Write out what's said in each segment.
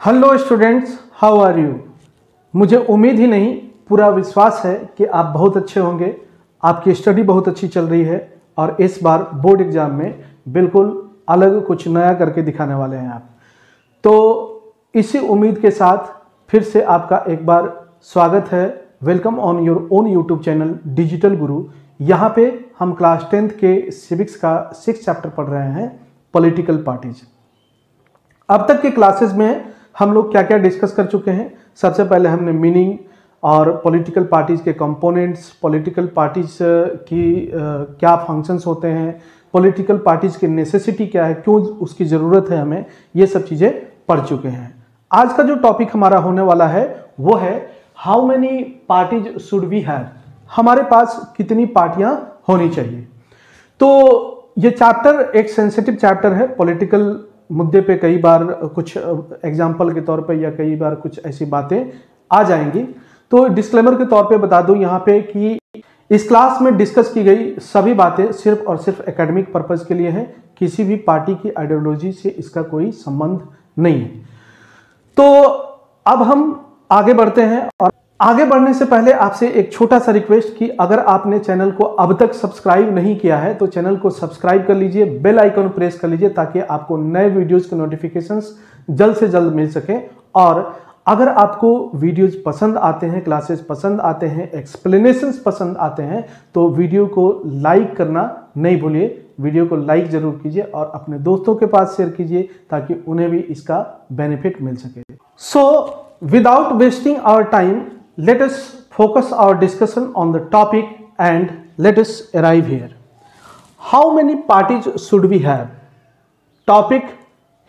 Hello students, how are you. मुझे उम्मीद ही नहीं पूरा विश्वास है कि आप बहुत अच्छे होंगे। आपकी स्टडी बहुत अच्छी चल रही है और इस बार बोर्ड एग्जाम में बिल्कुल अलग कुछ नया करके दिखाने वाले हैं आप। तो इसी उम्मीद के साथ फिर से आपका एक बार स्वागत है। Welcome on your own YouTube channel digital गुरु। यहाँ पे हम क्लास 10th के सिविक्स का 6th चैप्टर पढ़ रहे हैं, पॉलिटिकल पार्टीज। अब तक के क्लासेस में हम लोग क्या क्या डिस्कस कर चुके हैं। सबसे पहले हमने मीनिंग और पॉलिटिकल पार्टीज के कंपोनेंट्स, पॉलिटिकल पार्टीज की क्या फंक्शंस होते हैं, पॉलिटिकल पार्टीज की नेसेसिटी क्या है, क्यों उसकी ज़रूरत है हमें, ये सब चीज़ें पढ़ चुके हैं। आज का जो टॉपिक हमारा होने वाला है वो है how many parties should we have, हमारे पास कितनी पार्टियां होनी चाहिए। तो ये चैप्टर एक सेंसिटिव चैप्टर है। पॉलिटिकल मुद्दे पे कई बार कुछ एग्जाम्पल के तौर पे या कई बार कुछ ऐसी बातें आ जाएंगी। तो डिस्क्लेमर के तौर पे बता दूं यहाँ पे कि इस क्लास में डिस्कस की गई सभी बातें सिर्फ और सिर्फ एकेडमिक पर्पस के लिए हैं। किसी भी पार्टी की आइडियोलॉजी से इसका कोई संबंध नहीं है। तो अब हम आगे बढ़ते हैं और आगे बढ़ने से पहले आपसे एक छोटा सा रिक्वेस्ट कि अगर आपने चैनल को अब तक सब्सक्राइब नहीं किया है तो चैनल को सब्सक्राइब कर लीजिए, बेल आइकन प्रेस कर लीजिए ताकि आपको नए वीडियोस के नोटिफिकेशंस जल्द से जल्द मिल सके। और अगर आपको वीडियोस पसंद आते हैं, क्लासेस पसंद आते हैं, एक्सप्लेनेशंस पसंद आते हैं तो वीडियो को लाइक करना नहीं भूलिए। वीडियो को लाइक जरूर कीजिए और अपने दोस्तों के पास शेयर कीजिए ताकि उन्हें भी इसका बेनिफिट मिल सके। So without wasting our time, let us focus our discussion on the topic and let us arrive here. How many parties should we have? Topic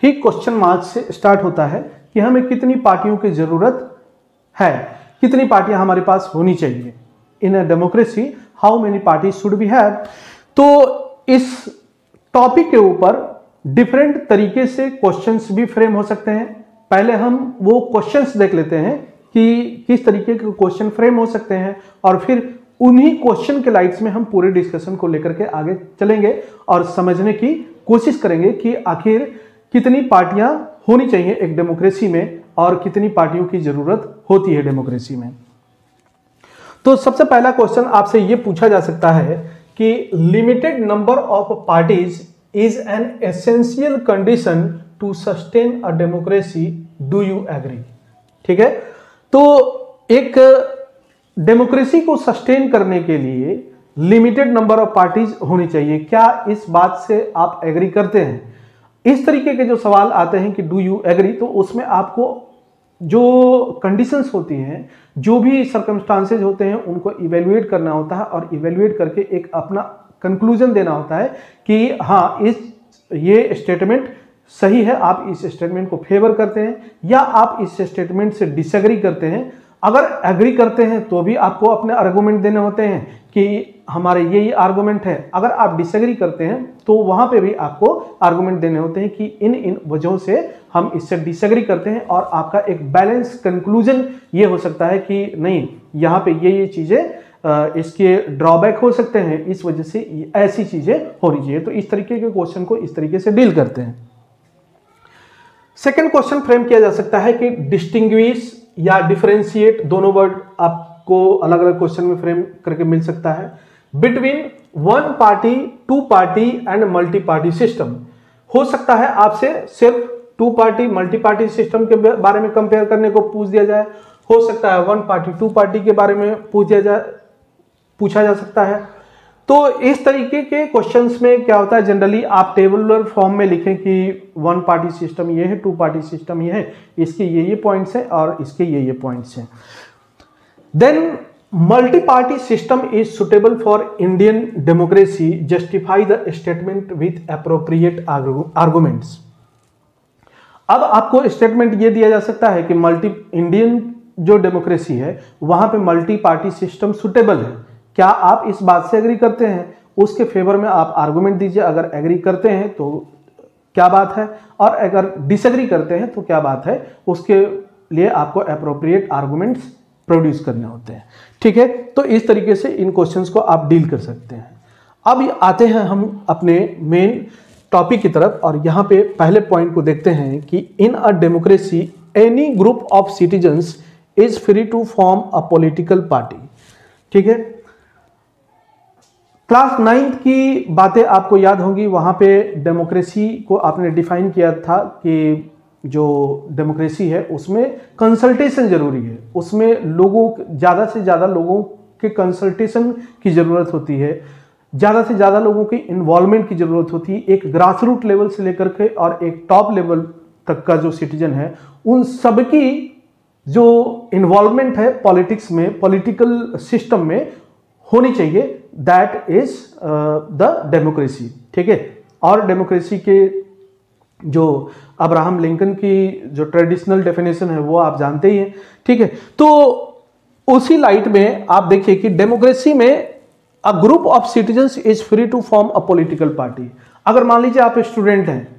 he question mark से स्टार्ट होता है कि हमें कितनी पार्टियों की जरूरत है, कितनी पार्टियां हमारे पास होनी चाहिए। In a democracy how many parties should we have. तो इस टॉपिक के ऊपर डिफरेंट तरीके से क्वेश्चंस भी फ्रेम हो सकते हैं। पहले हम वो क्वेश्चंस देख लेते हैं कि किस तरीके के क्वेश्चन फ्रेम हो सकते हैं और फिर उन्हीं क्वेश्चन के लाइट्स में हम पूरे डिस्कशन को लेकर के आगे चलेंगे और समझने की कोशिश करेंगे कि आखिर कितनी पार्टियां होनी चाहिए एक डेमोक्रेसी में और कितनी पार्टियों की जरूरत होती है डेमोक्रेसी में। तो सबसे पहला क्वेश्चन आपसे यह पूछा जा सकता है कि limited number of parties is an essential condition to sustain a democracy, do you agree. ठीक है, तो एक डेमोक्रेसी को सस्टेन करने के लिए लिमिटेड नंबर ऑफ पार्टीज होनी चाहिए। क्या इस बात से आप एग्री करते हैं? इस तरीके के जो सवाल आते हैं कि डू यू एग्री, तो उसमें आपको जो कंडीशंस होती हैं, जो भी सर्कमस्टांसेज होते हैं, उनको इवेल्युएट करना होता है और इवेल्युएट करके एक अपना कंक्लूजन देना होता है कि हाँ, ये स्टेटमेंट सही है, आप इस स्टेटमेंट को फेवर करते हैं या आप इस स्टेटमेंट से डिसएग्री करते हैं। अगर एग्री करते हैं तो भी आपको अपने आर्गुमेंट देने होते हैं कि हमारे ये आर्गुमेंट है। अगर आप डिसएग्री करते हैं तो वहां पे भी आपको आर्गुमेंट देने होते हैं कि इन वजहों से हम इससे डिसएग्री करते हैं और आपका एक बैलेंस कंक्लूजन ये हो सकता है कि नहीं, यहाँ पे ये चीजें इसके ड्रॉबैक हो सकते हैं, इस वजह से ऐसी चीजें होनी चाहिए। तो इस तरीके के क्वेश्चन को इस तरीके से डील करते हैं। सेकेंड क्वेश्चन फ्रेम किया जा सकता है कि डिस्टिंग्विश या डिफरेंशिएट, दोनों वर्ड आपको अलग अलग क्वेश्चन में फ्रेम करके मिल सकता है। Between one party, two party and multi party system. हो सकता है आपसे सिर्फ two party multi party system के बारे में कंपेयर करने को पूछ दिया जाए, हो सकता है वन पार्टी टू पार्टी के बारे में पूछा जा सकता है। तो इस तरीके के क्वेश्चंस में क्या होता है, जनरली आप टेबुलर फॉर्म में लिखें कि वन पार्टी सिस्टम ये है, टू पार्टी सिस्टम ये है, इसके ये पॉइंट्स हैं और इसके ये पॉइंट्स हैं। Then multi party system is suitable for Indian democracy, justify the statement with appropriate arguments. अब आपको स्टेटमेंट ये दिया जा सकता है कि इंडियन जो डेमोक्रेसी है वहां पे मल्टी पार्टी सिस्टम सुटेबल है। क्या आप इस बात से एग्री करते हैं? उसके फेवर में आप आर्गुमेंट दीजिए। अगर एग्री करते हैं तो क्या बात है, और अगर डिसएग्री करते हैं तो क्या बात है, उसके लिए आपको एप्रोप्रिएट आर्गुमेंट्स प्रोड्यूस करने होते हैं। ठीक है, तो इस तरीके से इन क्वेश्चंस को आप डील कर सकते हैं। अब आते हैं हम अपने मेन टॉपिक की तरफ और यहाँ पे पहले पॉइंट को देखते हैं कि in a democracy any group of citizens is free to form a political party. ठीक है, क्लास 9th की बातें आपको याद होंगी, वहां पे डेमोक्रेसी को आपने डिफाइन किया था कि जो डेमोक्रेसी है उसमें कंसल्टेशन जरूरी है, उसमें लोगों, ज़्यादा से ज़्यादा लोगों के कंसल्टेशन की ज़रूरत होती है, ज़्यादा से ज़्यादा लोगों की इन्वॉल्वमेंट की ज़रूरत होती है, एक ग्रास रूट लेवल से लेकर के और एक टॉप लेवल तक का जो सिटीजन है उन सबकी जो इन्वॉल्वमेंट है पॉलिटिक्स में, पॉलिटिकल सिस्टम में होनी चाहिए, दैट इज द डेमोक्रेसी। ठीक है, और डेमोक्रेसी के जो अब्राहम लिंकन की जो ट्रेडिशनल डेफिनेशन है वो आप जानते ही हैं। ठीक है, तो उसी लाइट में आप देखिए कि डेमोक्रेसी में a group of citizens is free to form a political party. अगर मान लीजिए आप स्टूडेंट हैं,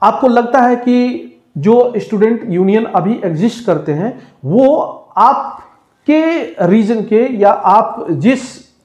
आपको लगता है कि जो स्टूडेंट यूनियन अभी एग्जिस्ट करते हैं वो आपके रीजन के या आप जिस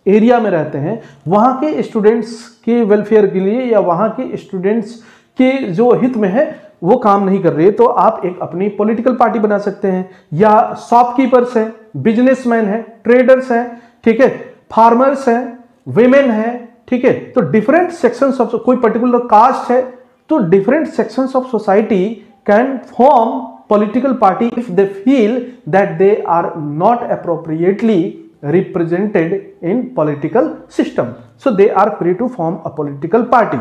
एरिया में रहते हैं वहाँ के स्टूडेंट्स के वेलफेयर के लिए या वहाँ के स्टूडेंट्स के जो हित में है वो काम नहीं कर रही है, तो आप एक अपनी पॉलिटिकल पार्टी बना सकते हैं। या शॉपकीपर्स हैं, बिजनेसमैन हैं, ट्रेडर्स हैं, ठीक है, फार्मर्स हैं, वेमेन हैं, ठीक है, तो डिफरेंट सेक्शंस ऑफ, कोई पर्टिकुलर कास्ट है तो different sections of society can form political party if they feel that they are not appropriately represented in political system, so they are free to form a political party.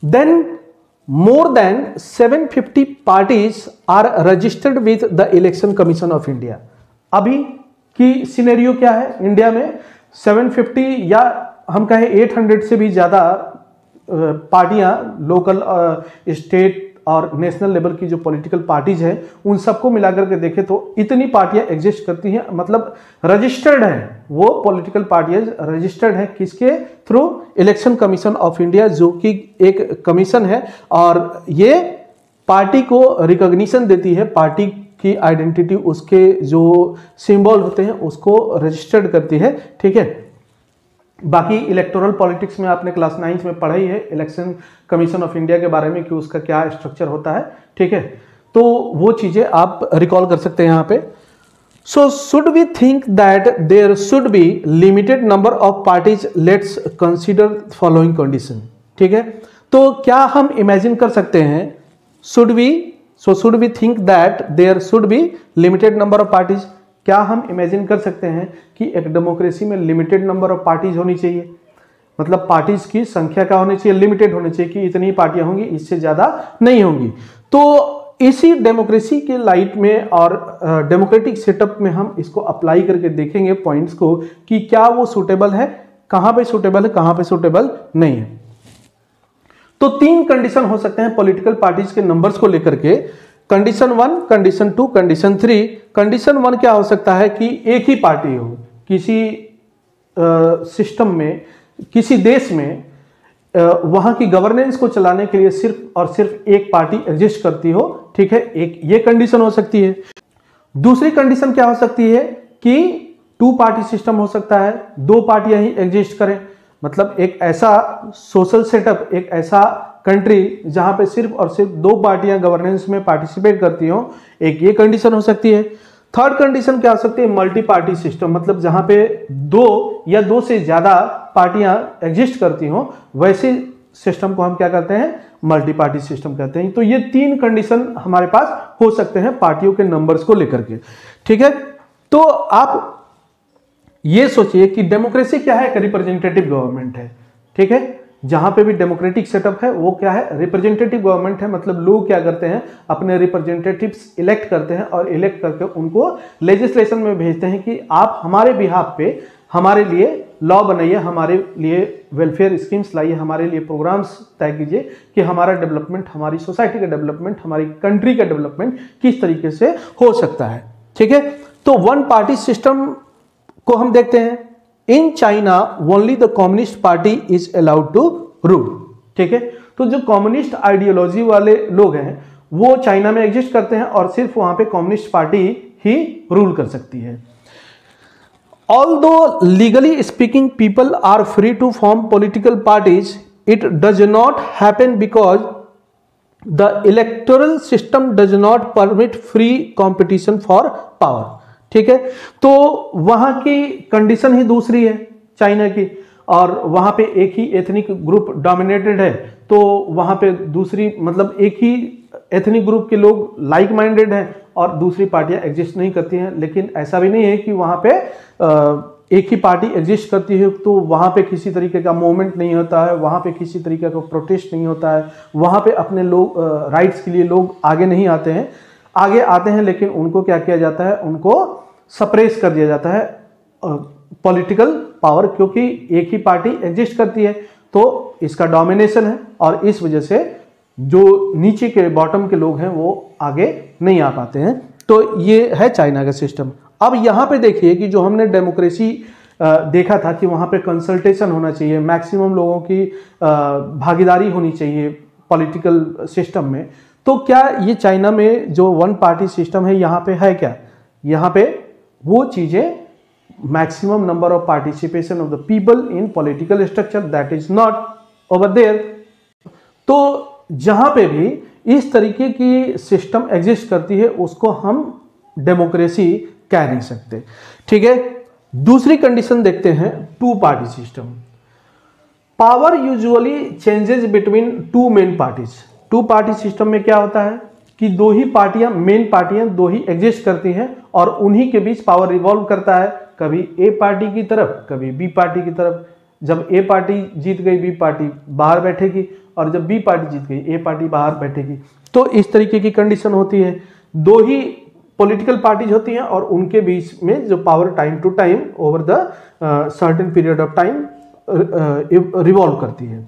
Then more than 750 parties are registered with the Election Commission of India. अभी की scenario क्या है India में? 750 या हम कहें 800 से भी ज़्यादा पार्टियां, लोकल, स्टेट और नेशनल लेवल की जो पॉलिटिकल पार्टीज हैं उन सबको मिलाकर के देखें तो इतनी पार्टियां एग्जिस्ट करती हैं, मतलब रजिस्टर्ड हैं, वो पॉलिटिकल पार्टियां रजिस्टर्ड हैं किसके through? Election commission of India, जो कि एक कमीशन है और ये पार्टी को रिकॉग्निशन देती है, पार्टी की आइडेंटिटी, उसके जो सिंबल होते हैं उसको रजिस्टर्ड करती है। ठीक है, बाकी इलेक्टोरल पॉलिटिक्स में आपने क्लास 9th में पढ़ा ही है इलेक्शन कमीशन ऑफ इंडिया के बारे में कि उसका क्या स्ट्रक्चर होता है। ठीक है, तो वो चीजें आप रिकॉल कर सकते हैं यहाँ पे। So should we think that there should be limited number of parties, let's consider following condition. ठीक है, तो क्या हम इमेजिन कर सकते हैं, should we think that there should be limited number of parties, क्या हम इमेजिन कर सकते हैं कि एक डेमोक्रेसी में लिमिटेड नंबर ऑफ पार्टीज होनी चाहिए? मतलब पार्टीज की संख्या क्या होनी चाहिए? लिमिटेड होनी चाहिए कि इतनी पार्टियां होंगी, इससे ज्यादा नहीं होंगी। तो इसी डेमोक्रेसी के लाइट में और डेमोक्रेटिक सेटअप में हम इसको अप्लाई करके देखेंगे पॉइंट्स को कि क्या वो सूटेबल है, कहां पे सूटेबल है, कहां पे सूटेबल नहीं है। तो 3 कंडीशन हो सकते हैं पॉलिटिकल पार्टीज के नंबर्स को लेकर के, कंडीशन 1, कंडीशन 2, कंडीशन 3। कंडीशन 1 क्या हो सकता है कि एक ही पार्टी हो, किसी सिस्टम में, किसी देश में वहां की गवर्नेंस को चलाने के लिए सिर्फ और सिर्फ एक पार्टी एग्जिस्ट करती हो। ठीक है, एक ये कंडीशन हो सकती है। दूसरी कंडीशन क्या हो सकती है कि 2 पार्टी सिस्टम हो सकता है, 2 पार्टियां ही एग्जिस्ट करें, मतलब एक ऐसा सोशल सेटअप, एक ऐसा कंट्री जहां पे सिर्फ और सिर्फ 2 पार्टियां गवर्नेंस में पार्टिसिपेट करती हो, एक ये कंडीशन हो सकती है। थर्ड कंडीशन क्या हो सकती है? मल्टी पार्टी सिस्टम, मतलब जहां पे 2 या 2 से ज्यादा पार्टियां एग्जिस्ट करती हो, वैसे सिस्टम को हम क्या कहते हैं? मल्टी पार्टी सिस्टम कहते हैं। तो ये 3 कंडीशन हमारे पास हो सकते हैं पार्टियों के नंबर्स को लेकर के। ठीक है, तो आप ये सोचिए कि डेमोक्रेसी क्या है? एक रिप्रेजेंटेटिव गवर्नमेंट है। ठीक है, जहां पे भी डेमोक्रेटिक सेटअप है वो क्या है? रिप्रेजेंटेटिव गवर्नमेंट है, मतलब लोग क्या करते हैं? अपने रिप्रेजेंटेटिव्स इलेक्ट करते हैं और इलेक्ट करके उनको लेजिस्लेशन में भेजते हैं कि आप हमारे बिहाफ पे हमारे लिए लॉ बनाइए, हमारे लिए वेलफेयर स्कीम्स लाइए, हमारे लिए प्रोग्राम्स तय कीजिए कि हमारा डेवलपमेंट, हमारी सोसाइटी का डेवलपमेंट, हमारी कंट्री का डेवलपमेंट किस तरीके से हो सकता है। ठीक है, तो 1 पार्टी सिस्टम को हम देखते हैं। In China only the communist party is allowed to rule. ठीक है, तो जो कम्युनिस्ट आइडियोलॉजी वाले लोग हैं वो चाइना में एग्जिस्ट करते हैं और सिर्फ वहां पे कम्युनिस्ट पार्टी ही रूल कर सकती है। Although legally speaking people are free to form political parties, it does not happen because the electoral system does not permit free competition for power. ठीक है, तो वहां की कंडीशन ही दूसरी है चाइना की, और वहां पे एक ही एथनिक ग्रुप डोमिनेटेड है, तो वहां पे दूसरी मतलब एक ही एथनिक ग्रुप के लोग लाइक माइंडेड हैं और दूसरी पार्टियां एग्जिस्ट नहीं करती हैं। लेकिन ऐसा भी नहीं है कि वहां पे एक ही पार्टी एग्जिस्ट करती है तो वहां पे किसी तरीके का मूवमेंट नहीं होता है, वहां पे किसी तरीके का प्रोटेस्ट नहीं होता है, वहां पे अपने लोग राइट्स के लिए लोग आगे नहीं आते हैं। आगे आते हैं लेकिन उनको क्या किया जाता है, उनको सप्रेस कर दिया जाता है पॉलिटिकल पावर, क्योंकि एक ही पार्टी एग्जिस्ट करती है तो इसका डोमिनेशन है और इस वजह से जो नीचे के बॉटम के लोग हैं वो आगे नहीं आ पाते हैं। तो ये है चाइना का सिस्टम। अब यहाँ पे देखिए कि जो हमने डेमोक्रेसी देखा था कि वहाँ पे कंसल्टेशन होना चाहिए, मैक्सिमम लोगों की भागीदारी होनी चाहिए पॉलिटिकल सिस्टम में, तो क्या ये चाइना में जो वन पार्टी सिस्टम है यहाँ पे है क्या? यहाँ पे वो चीज़ें maximum number of participation of the people in political structure that is not over there. तो जहाँ पे भी इस तरीके की सिस्टम एग्जिस्ट करती है उसको हम डेमोक्रेसी कह नहीं सकते। ठीक है, दूसरी कंडीशन देखते हैं, two party system. Power usually changes between two main parties. Two party system में क्या होता है कि दो ही पार्टियां, मेन पार्टियां दो ही एग्जिस्ट करती हैं और उन्हीं के बीच पावर रिवॉल्व करता है, कभी ए पार्टी की तरफ कभी बी पार्टी की तरफ। जब ए पार्टी जीत गई बी पार्टी बाहर बैठेगी और जब बी पार्टी जीत गई ए पार्टी बाहर बैठेगी। तो इस तरीके की कंडीशन होती है। दो ही पॉलिटिकल पार्टीज होती हैं और उनके बीच में जो power time to time over the certain period of time revolve करती है।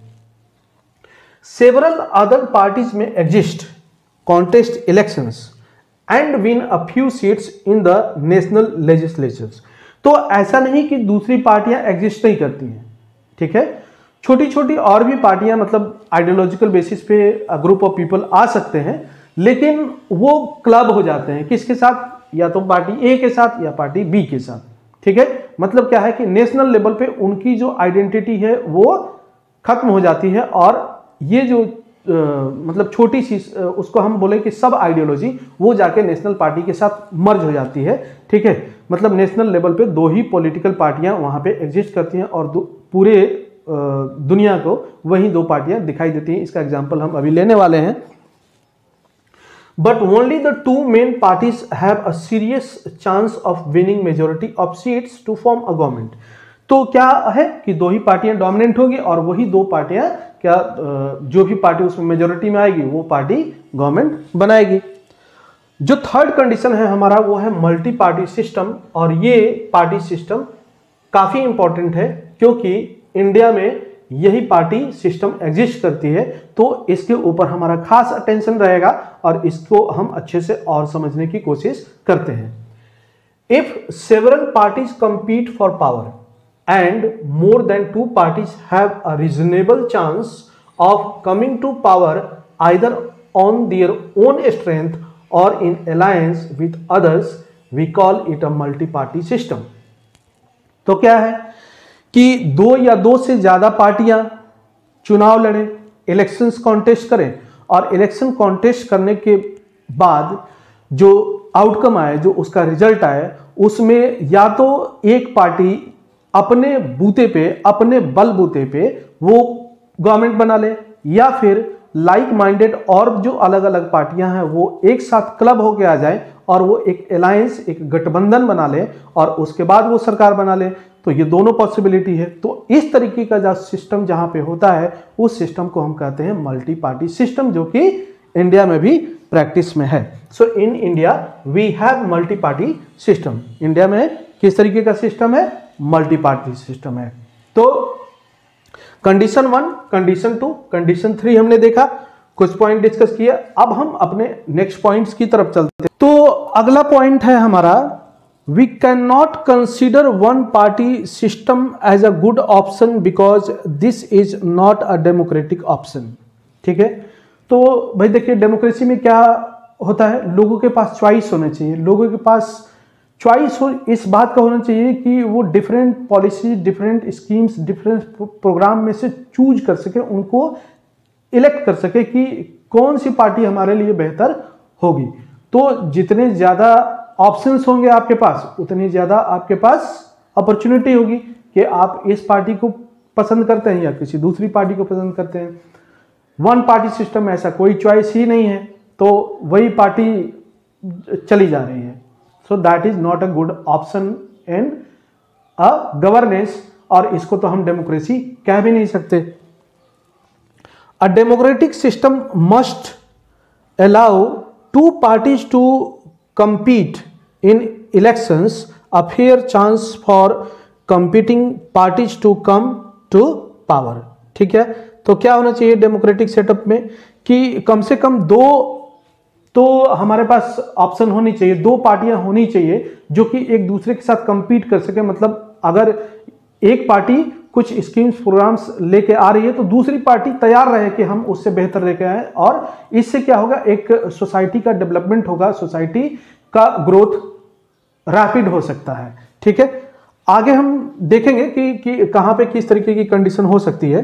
Several other parties may exist contest elections and win a few seats in the national legislatures. तो ऐसा नहीं कि दूसरी पार्टियां एग्जिस्ट नहीं करती हैं। ठीक है, छोटी छोटी और भी पार्टियां मतलब आइडियोलॉजिकल बेसिस पे ग्रुप ऑफ पीपल आ सकते हैं, लेकिन वो क्लब हो जाते हैं किसके साथ, या तो पार्टी ए के साथ या पार्टी बी के साथ। ठीक है, मतलब क्या है कि नेशनल लेवल पे उनकी जो आइडेंटिटी है वो खत्म हो जाती है और ये जो मतलब छोटी सी उसको हम बोले कि सब आइडियोलॉजी वो जाके नेशनल पार्टी के साथ मर्ज हो जाती है। ठीक है, मतलब नेशनल लेवल पे दो ही पॉलिटिकल पार्टियां वहां पे एग्जिस्ट करती हैं और पूरे दुनिया को वही दो पार्टियां दिखाई देती हैं। इसका एग्जांपल हम अभी लेने वाले हैं। But only the two main parties have a serious chance of winning majority of seats to form a government. तो क्या है कि दो ही पार्टियां डोमिनेंट होगी और वही दो पार्टियां क्या जो भी पार्टी उसमें मेजोरिटी में आएगी वो पार्टी गवर्नमेंट बनाएगी। जो थर्ड कंडीशन है हमारा वो है मल्टी पार्टी सिस्टम, और ये पार्टी सिस्टम काफी इंपॉर्टेंट है क्योंकि इंडिया में यही पार्टी सिस्टम एग्जिस्ट करती है, तो इसके ऊपर हमारा खास अटेंशन रहेगा और इसको हम अच्छे से और समझने की कोशिश करते हैं। If several parties compete for power and more than two parties have a reasonable chance of coming to power either on their own strength or in alliance with others, we call it a multi-party system। तो क्या है कि दो या दो से ज्यादा पार्टियां चुनाव लड़ें, इलेक्शंस कॉन्टेस्ट करें और इलेक्शन कॉन्टेस्ट करने के बाद जो आउटकम आए, जो उसका रिजल्ट आए, उसमें या तो एक पार्टी अपने बूते पे, अपने बल बूते पे वो गवर्नमेंट बना ले, या फिर लाइक माइंडेड और जो अलग अलग पार्टियां हैं वो एक साथ क्लब होके आ जाए और वो एक अलायंस, एक गठबंधन बना ले और उसके बाद वो सरकार बना ले। तो ये दोनों पॉसिबिलिटी है। तो इस तरीके का जो सिस्टम जहां पे होता है उस सिस्टम को हम कहते हैं मल्टी पार्टी सिस्टम, जो कि इंडिया में भी प्रैक्टिस में है। So in India we have multi party system. India में किस तरीके का सिस्टम है? मल्टी पार्टी सिस्टम है। तो कंडीशन 1, कंडीशन 2, कंडीशन 3 हमने देखा, कुछ पॉइंट डिस्कस किया। अब हम अपने नेक्स्ट पॉइंट्स की तरफ चलते हैं। तो अगला पॉइंट है हमारा, we can not consider one party system as a good option because this is not a democratic option. ठीक है, तो भाई देखिए डेमोक्रेसी में क्या होता है, लोगों के पास चॉइस होना चाहिए। लोगों के पास चॉइस हो इस बात का होना चाहिए कि वो different policy, different schemes, different program में से चूज कर सके, उनको इलेक्ट कर सके कि कौन सी पार्टी हमारे लिए बेहतर होगी। तो जितने ज़्यादा ऑप्शंस होंगे आपके पास, उतनी ज़्यादा आपके पास अपॉर्चुनिटी होगी कि आप इस पार्टी को पसंद करते हैं या किसी दूसरी पार्टी को पसंद करते हैं। वन पार्टी सिस्टम, ऐसा कोई चॉइस ही नहीं है, तो वही पार्टी चली जा रही है। So that is not a good option in a governance, और इसको तो हम डेमोक्रेसी कह भी नहीं सकते। A democratic system must allow two parties to compete in elections, a fair chance for competing parties to come to power। ठीक है, तो क्या होना चाहिए डेमोक्रेटिक सेटअप में कि कम से कम दो तो हमारे पास ऑप्शन होनी चाहिए, दो पार्टियां होनी चाहिए जो कि एक दूसरे के साथ compete कर सके। मतलब अगर एक पार्टी कुछ स्कीम्स प्रोग्राम्स लेके आ रही है तो दूसरी पार्टी तैयार रहे कि हम उससे बेहतर लेके आए, और इससे क्या होगा, एक सोसाइटी का डेवलपमेंट होगा, सोसाइटी का ग्रोथ रैपिड हो सकता है। ठीक है, आगे हम देखेंगे कि कहां पे किस तरीके की कंडीशन हो सकती है।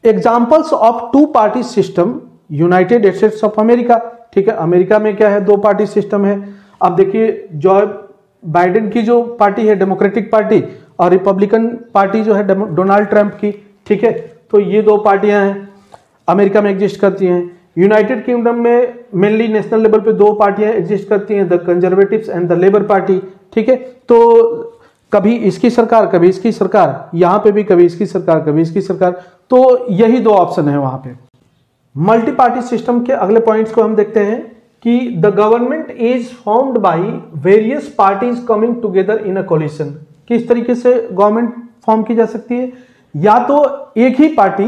Examples of two party system, United States of America. ठीक है, अमेरिका में क्या है, दो पार्टी सिस्टम है। अब देखिए, जो बाइडेन की जो पार्टी है डेमोक्रेटिक पार्टी, और रिपब्लिकन पार्टी जो है डोनाल्ड ट्रंप की। ठीक है, तो ये दो पार्टियां हैं, अमेरिका में एग्जिस्ट करती हैं। यूनाइटेड किंगडम में मेनली नेशनल लेवल पे दो पार्टियां एग्जिस्ट करती हैं, the conservatives and the labour party. ठीक है, तो कभी इसकी सरकार कभी इसकी सरकार, यहां पे भी कभी इसकी सरकार कभी इसकी सरकार, तो यही दो ऑप्शन है वहां पे। मल्टी पार्टी सिस्टम के अगले पॉइंट्स को हम देखते हैं कि the government is formed by various parties coming together in a collision. किस तरीके से गवर्नमेंट फॉर्म की जा सकती है, या तो एक ही पार्टी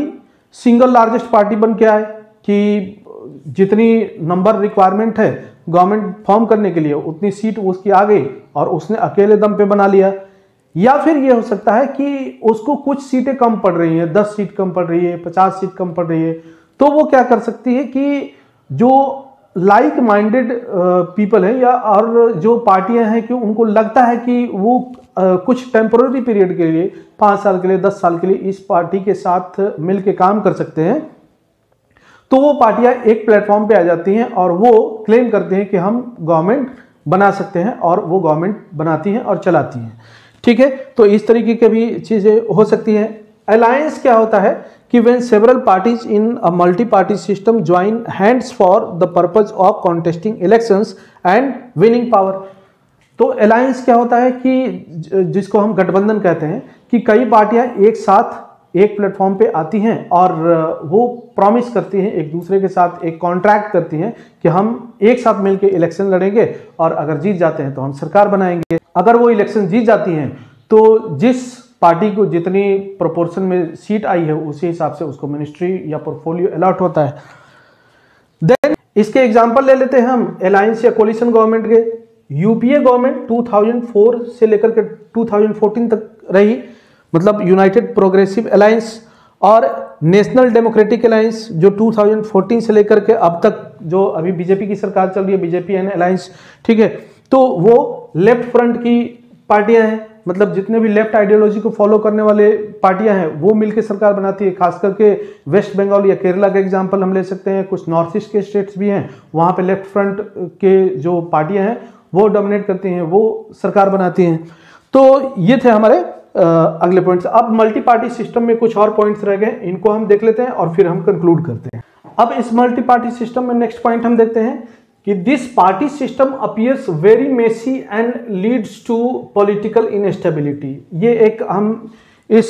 सिंगल लार्जेस्ट पार्टी बन के आए कि जितनी नंबर रिक्वायरमेंट है गवर्नमेंट फॉर्म करने के लिए उतनी सीट उसकी आ गई और उसने अकेले दम पे बना लिया, या फिर यह हो सकता है कि उसको कुछ सीटें कम पड़ रही हैं, 10 सीट कम पड़ रही है, 50 सीट कम पड़ रही है, तो वो क्या कर सकती है कि जो लाइक माइंडेड पीपल हैं या और जो पार्टियां हैं कि उनको लगता है कि वो कुछ टेम्पोररी पीरियड के लिए 5 साल के लिए 10 साल के लिए इस पार्टी के साथ मिलके काम कर सकते हैं, तो वो पार्टियां एक प्लेटफॉर्म पे आ जाती हैं और वो क्लेम करते हैं कि हम गवर्नमेंट बना सकते हैं, और वो गवर्नमेंट बनाती हैं और चलाती हैं। ठीक है, तो इस तरीके की भी चीजें हो सकती हैं। अलायंस क्या होता है कि when several parties in a multi-party system join hands for the purpose of contesting elections and winning power। तो अलायंस क्या होता है कि जिसको हम गठबंधन कहते हैं कि कई पार्टियां एक साथ एक प्लेटफॉर्म पे आती हैं और वो प्रॉमिस करती हैं एक दूसरे के साथ, एक कॉन्ट्रैक्ट करती हैं कि हम एक साथ मिलकर इलेक्शन लड़ेंगे और अगर जीत जाते हैं तो हम सरकार बनाएंगे। अगर वो इलेक्शन जीत जाती हैं तो जिस पार्टी को जितनी प्रोपोर्शन में सीट आई है उसी हिसाब से उसको मिनिस्ट्री या पोर्टफोलियो अलॉट होता है। देन इसके एग्जांपल ले लेते हैं हम अलायंस या कोलिशन गवर्नमेंट के। यूपीए गवर्नमेंट 2004 से लेकर के 2014 तक रही, मतलब यूनाइटेड प्रोग्रेसिव अलायंस, और नेशनल डेमोक्रेटिक अलायंस जो 2014 से लेकर के अब तक जो अभी बीजेपी की सरकार चल रही है, बीजेपी एंड अलायंस। ठीक है, तो वो लेफ्ट फ्रंट की पार्टियां हैं, मतलब जितने भी लेफ्ट आइडियोलॉजी को फॉलो करने वाले पार्टियां हैं वो मिलकर सरकार बनाती है। खास करके वेस्ट बंगाल या केरला का एग्जांपल हम ले सकते हैं, कुछ नॉर्थ ईस्ट के स्टेट्स भी हैं, वहां पे लेफ्ट फ्रंट के जो पार्टियां हैं वो डोमिनेट करती हैं, वो सरकार बनाती हैं। तो ये थे हमारे अगले पॉइंट्स। अब मल्टी पार्टी सिस्टम में कुछ और पॉइंट्स रह गए, इनको हम देख लेते हैं और फिर हम कंक्लूड करते हैं। अब इस मल्टी पार्टी सिस्टम में नेक्स्ट पॉइंट हम देखते हैं कि this party system appears very messy and leads to political instability. ये एक हम इस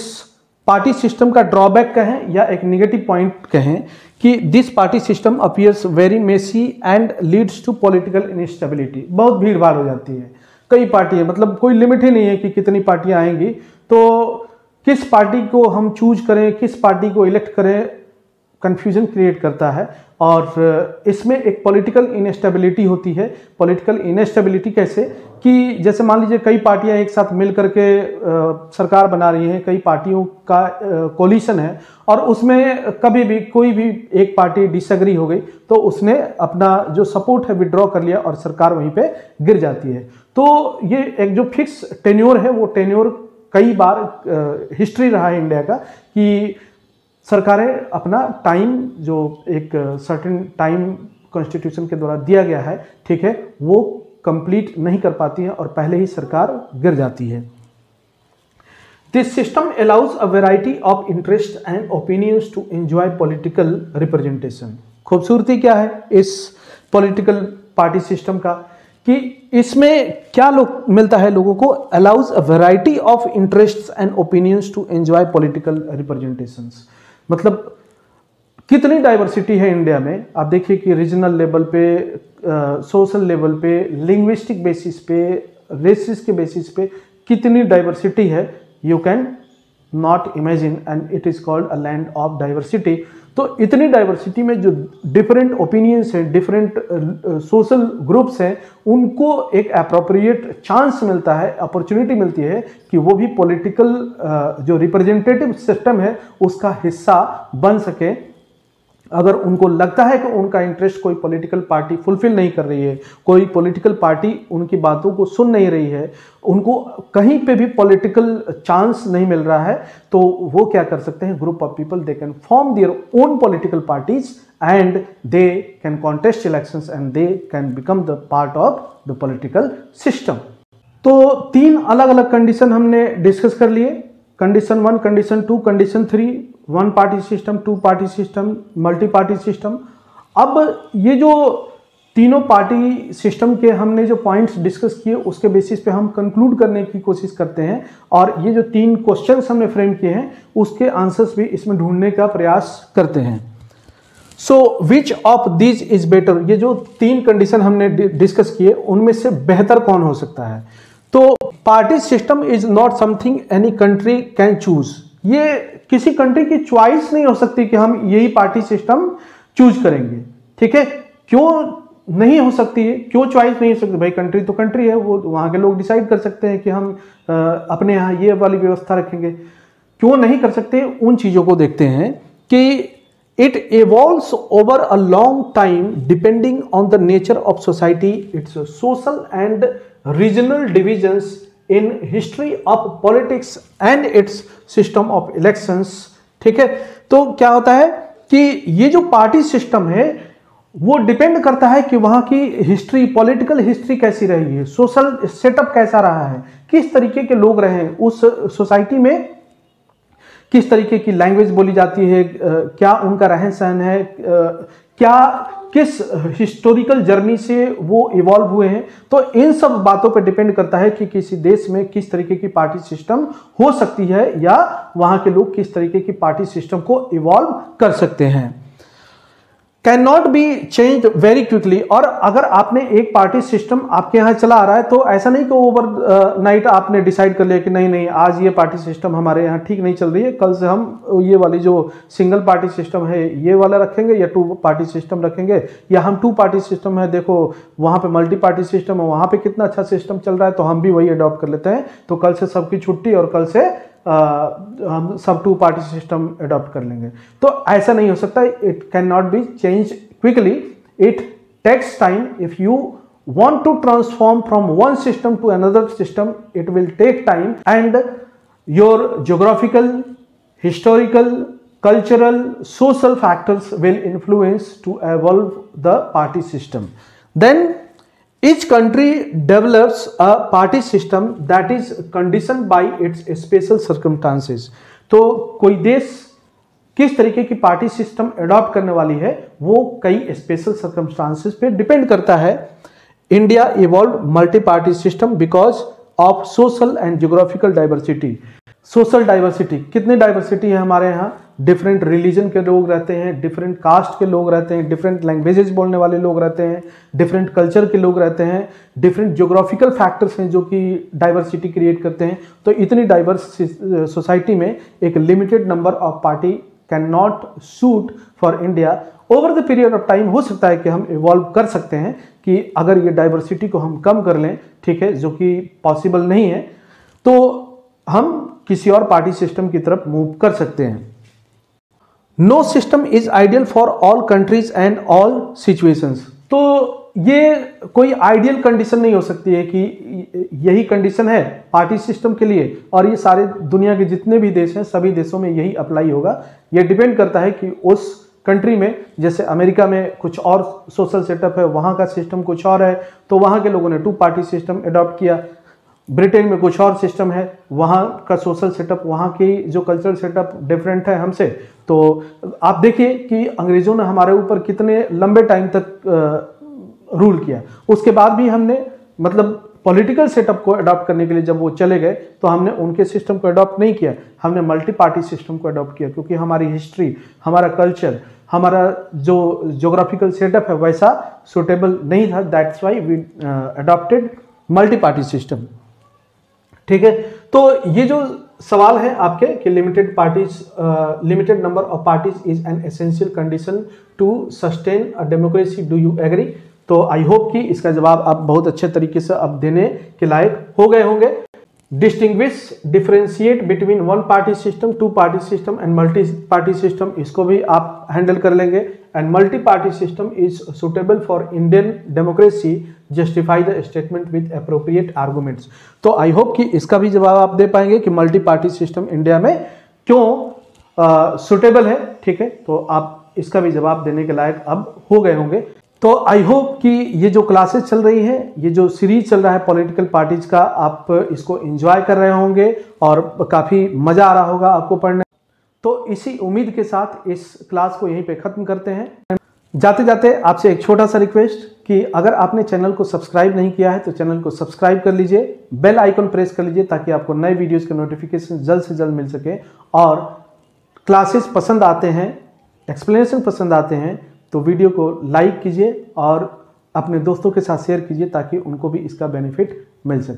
पार्टी सिस्टम का ड्रॉबैक कहें या एक निगेटिव पॉइंट कहें कि this party system appears very messy and leads to political instability. बहुत भीड़ भाड़ हो जाती है, कई पार्टियां, मतलब कोई लिमिट ही नहीं है कि कितनी पार्टियां आएंगी, तो किस पार्टी को हम चूज करें, किस पार्टी को इलेक्ट करें, कंफ्यूजन क्रिएट करता है। और इसमें एक पॉलिटिकल इनस्टेबिलिटी होती है। पॉलिटिकल इनस्टेबिलिटी कैसे कि जैसे मान लीजिए कई पार्टियां एक साथ मिल करके सरकार बना रही हैं, कई पार्टियों का कोलिशन है और उसमें कभी भी कोई भी एक पार्टी डिसएग्री हो गई तो उसने अपना जो सपोर्ट है विड्रॉ कर लिया और सरकार वहीं पे गिर जाती है। तो ये एक जो फिक्स टेन्योर है वो टेन्योर कई बार हिस्ट्री रहा है इंडिया का कि सरकारें अपना टाइम, जो एक सर्टेन टाइम कॉन्स्टिट्यूशन के द्वारा दिया गया है, ठीक है, वो कंप्लीट नहीं कर पाती है और पहले ही सरकार गिर जाती है। This system allows a variety of interest and opinions to enjoy political representation. खूबसूरती क्या है इस पॉलिटिकल पार्टी सिस्टम का कि इसमें क्या मिलता है लोगों को, allows a variety of interest and opinions to enjoy political representations. मतलब कितनी डाइवर्सिटी है इंडिया में। आप देखिए कि रीजनल लेवल पे, सोशल लेवल पे, लिंग्विस्टिक बेसिस पे, रेसिस के बेसिस पे कितनी डाइवर्सिटी है, you can not imagine, and it is called a land of diversity. तो इतनी डाइवर्सिटी में जो डिफरेंट ओपिनियंस हैं, डिफरेंट सोशल ग्रुप्स हैं, उनको एक अप्रोप्रिएट चांस मिलता है, अपॉर्चुनिटी मिलती है कि वो भी पॉलिटिकल जो रिप्रेजेंटेटिव सिस्टम है उसका हिस्सा बन सके। अगर उनको लगता है कि उनका इंटरेस्ट कोई पॉलिटिकल पार्टी फुलफिल नहीं कर रही है, कोई पॉलिटिकल पार्टी उनकी बातों को सुन नहीं रही है, उनको कहीं पे भी पॉलिटिकल चांस नहीं मिल रहा है, तो वो क्या कर सकते हैं, group of people they can form their own political parties and they can contest elections and they can become the part of the political system. तो 3 अलग अलग कंडीशन हमने डिस्कस कर लिए, condition 1, condition 2, condition 3, 1 party system, 2 party system, multi party system. अब ये जो तीनों पार्टी सिस्टम के हमने जो पॉइंट्स डिस्कस किए उसके बेसिस पे हम कंक्लूड करने की कोशिश करते हैं, और ये जो 3 क्वेश्चंस हमने फ्रेम किए हैं उसके आंसर्स भी इसमें ढूंढने का प्रयास करते हैं। So which of this is better, ये जो 3 कंडीशन हमने डिस्कस किए उनमें से बेहतर कौन हो सकता है। तो party system is not something any country can choose, ये किसी कंट्री की चॉइस नहीं हो सकती कि हम यही पार्टी सिस्टम चूज करेंगे, ठीक है। क्यों नहीं हो सकती है, क्यों चॉइस नहीं हो सकती, भाई कंट्री तो कंट्री है, वो वहां के लोग डिसाइड कर सकते हैं कि हम अपने यहाँ ये वाली व्यवस्था रखेंगे। क्यों नहीं कर सकते, उन चीजों को देखते हैं कि it evolves over a long time depending on the nature of society, its social and regional divisions in history of politics and its system of elections, ठीक है। तो क्या होता है कि ये जो पार्टी सिस्टम है वो डिपेंड करता है कि वहां की हिस्ट्री, पॉलिटिकल हिस्ट्री कैसी रही है, सोशल सेटअप कैसा रहा है, किस तरीके के लोग रहे हैं उस सोसाइटी में, किस तरीके की लैंग्वेज बोली जाती है, क्या उनका रहन सहन है, क्या किस हिस्टोरिकल जर्नी से वो इवॉल्व हुए हैं। तो इन सब बातों पर डिपेंड करता है कि किसी देश में किस तरीके की पार्टी सिस्टम हो सकती है या वहां के लोग किस तरीके की पार्टी सिस्टम को इवॉल्व कर सकते हैं। Can not be change very quickly, और अगर आपने एक पार्टी सिस्टम आपके यहाँ चला आ रहा है तो ऐसा नहीं कि ओवर नाइट आपने डिसाइड कर लिया कि नहीं नहीं आज ये पार्टी सिस्टम हमारे यहाँ ठीक नहीं चल रही है, कल से हम ये वाली जो सिंगल पार्टी सिस्टम है ये वाला रखेंगे या 2 पार्टी सिस्टम रखेंगे, या हम 2 पार्टी सिस्टम है, देखो वहाँ पे मल्टी पार्टी सिस्टम है, वहाँ पे कितना अच्छा सिस्टम चल रहा है तो हम भी वही अडॉप्ट कर लेते हैं, तो कल से सबकी छुट्टी और कल से हम सब 2 पार्टी सिस्टम अडॉप्ट कर लेंगे। तो ऐसा नहीं हो सकता, it can not be change quickly, it takes time. If you want to transform from one system to another system, it will take time, and your geographical, historical, cultural, social factors will influence to evolve the party system. Then each country develops a party system that is conditioned by its special circumstances. तो कोई देश किस तरीके की party system adopt करने वाली है वो कई स्पेशल सर्कमस्टांसेस पे डिपेंड करता है। India evolve multi party system because of social and geographical diversity. Social diversity, कितनी डाइवर्सिटी है हमारे यहाँ, डिफरेंट रिलीजन के लोग रहते हैं, डिफरेंट कास्ट के लोग रहते हैं, डिफरेंट लैंग्वेजेस बोलने वाले लोग रहते हैं, डिफरेंट कल्चर के लोग रहते हैं, डिफरेंट जियोग्राफिकल फैक्टर्स हैं जो कि डाइवर्सिटी क्रिएट करते हैं। तो इतनी डाइवर्स सोसाइटी में एक limited number of party can not suit for India. Over the period of time हो सकता है कि हम इवॉल्व कर सकते हैं कि अगर ये डाइवर्सिटी को हम कम कर लें, ठीक है, जो कि पॉसिबल नहीं है, तो हम किसी और पार्टी सिस्टम की तरफ मूव कर सकते हैं। No system is ideal for all countries and all situations. तो ये कोई आइडियल कंडीशन नहीं हो सकती है कि यही कंडीशन है पार्टी सिस्टम के लिए और ये सारे दुनिया के जितने भी देश हैं सभी देशों में यही अप्लाई होगा। ये डिपेंड करता है कि उस कंट्री में, जैसे अमेरिका में कुछ और सोशल सेटअप है, वहाँ का सिस्टम कुछ और है, तो वहाँ के लोगों ने 2 पार्टी सिस्टम अडॉप्ट किया। ब्रिटेन में कुछ और सिस्टम है, वहाँ का सोशल सेटअप, वहाँ की जो कल्चरल सेटअप डिफरेंट है हमसे। तो आप देखिए कि अंग्रेजों ने हमारे ऊपर कितने लंबे टाइम तक रूल किया, उसके बाद भी हमने मतलब पॉलिटिकल सेटअप को अडॉप्ट करने के लिए जब वो चले गए तो हमने उनके सिस्टम को अडॉप्ट नहीं किया, हमने मल्टी पार्टी सिस्टम को अडॉप्ट किया, क्योंकि हमारी हिस्ट्री, हमारा कल्चर, हमारा जो ज्योग्राफिकल सेटअप है वैसा सुटेबल नहीं था। That's why we adopted multi party system. ठीक है, तो ये जो सवाल है आपके कि limited number of parties is an essential condition to sustain a democracy, do you agree? तो आई होप कि इसका जवाब आप बहुत अच्छे तरीके से अब देने के लायक हो गए होंगे। Distinguish, differentiate between 1 party system, 2 party system and multi party system, इसको भी आप हैंडल कर लेंगे। And multi party system is suitable for Indian democracy, justify the statement with appropriate arguments. तो आई होप कि इसका भी जवाब आप दे पाएंगे कि मल्टी पार्टी सिस्टम इंडिया में क्यों सुटेबल है। ठीक है, तो आप इसका भी जवाब देने के लायक अब हो गए होंगे। तो आई होप कि ये जो क्लासेस चल रही हैं, ये जो सीरीज चल रहा है पॉलिटिकल पार्टीज का, आप इसको एंजॉय कर रहे होंगे और काफ़ी मज़ा आ रहा होगा आपको पढ़ने। तो इसी उम्मीद के साथ इस क्लास को यहीं पे ख़त्म करते हैं। जाते जाते आपसे एक छोटा सा रिक्वेस्ट कि अगर आपने चैनल को सब्सक्राइब नहीं किया है तो चैनल को सब्सक्राइब कर लीजिए, बेल आइकन प्रेस कर लीजिए ताकि आपको नए वीडियोज़ के नोटिफिकेशन जल्द से जल्द मिल सके। और क्लासेस पसंद आते हैं, एक्सप्लेनेशन पसंद आते हैं तो वीडियो को लाइक कीजिए और अपने दोस्तों के साथ शेयर कीजिए ताकि उनको भी इसका बेनिफिट मिल सके।